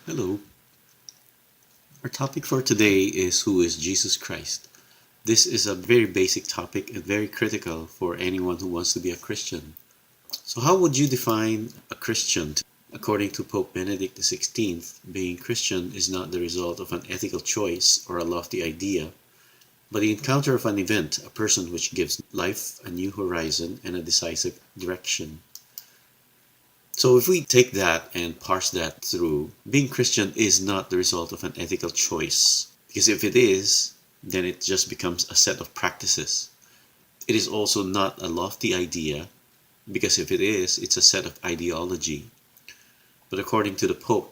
Hello. Our topic for today is who is Jesus Christ. This is a very basic topic and very critical for anyone who wants to be a Christian. So how would you define a Christian? According to Pope Benedict XVI, being Christian is not the result of an ethical choice or a lofty idea, but the encounter of an event, a person which gives life a new horizon and a decisive direction. So if we take that and parse that through, being Christian is not the result of an ethical choice. Because if it is, then it just becomes a set of practices. It is also not a lofty idea, because if it is, it's a set of ideology. But according to the Pope,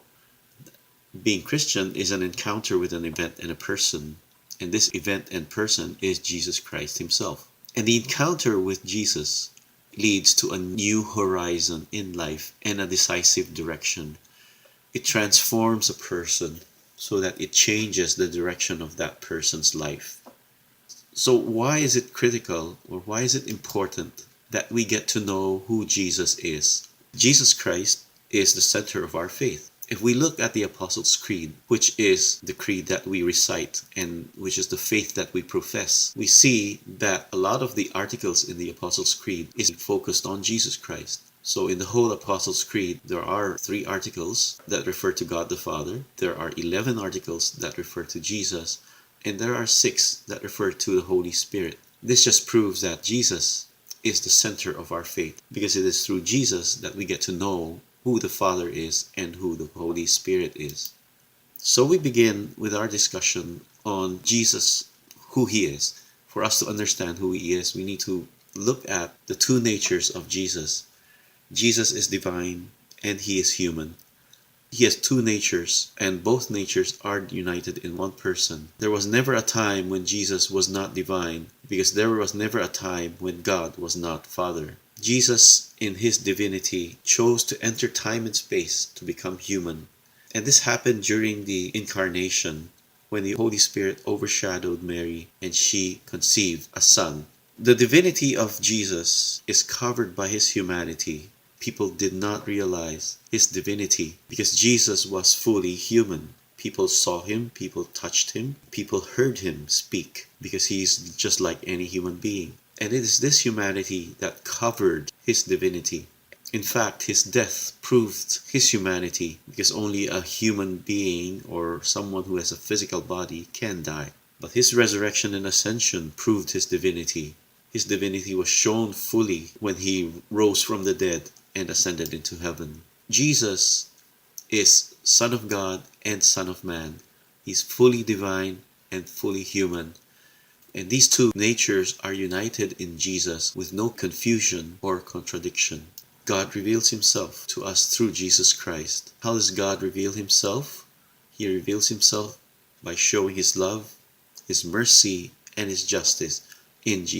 being Christian is an encounter with an event and a person. And this event and person is Jesus Christ himself. And the encounter with Jesus leads to a new horizon in life and a decisive direction. It transforms a person so that it changes the direction of that person's life. So why is it critical, or why is it important that we get to know who Jesus is? Jesus Christ is the center of our faith. If we look at the Apostles' Creed, which is the creed that we recite and which is the faith that we profess, we see that a lot of the articles in the Apostles' Creed is focused on Jesus Christ. So in the whole Apostles' Creed, there are 3 articles that refer to God the Father, there are 11 articles that refer to Jesus, and there are 6 that refer to the Holy Spirit. This just proves that Jesus is the center of our faith, because it is through Jesus that we get to know who the Father is and who the Holy Spirit is. So we begin with our discussion on Jesus, who he is. For us to understand who he is, we need to look at the 2 natures of Jesus. Jesus is divine and he is human. He has 2 natures, and both natures are united in one person. There was never a time when Jesus was not divine, because there was never a time when God was not Father. Jesus, in his divinity, chose to enter time and space to become human. And this happened during the incarnation, when the Holy Spirit overshadowed Mary and she conceived a son. The divinity of Jesus is covered by his humanity. People did not realize his divinity because Jesus was fully human. People saw him, people touched him, people heard him speak because he is just like any human being. And it is this humanity that covered his divinity. In fact, his death proved his humanity because only a human being or someone who has a physical body can die. But his resurrection and ascension proved his divinity. His divinity was shown fully when he rose from the dead and ascended into heaven. Jesus is Son of God and Son of Man. He's fully divine and fully human. And these 2 natures are united in Jesus with no confusion or contradiction. God reveals himself to us through Jesus Christ. How does God reveal himself? He reveals himself by showing his love, his mercy, and his justice in Jesus.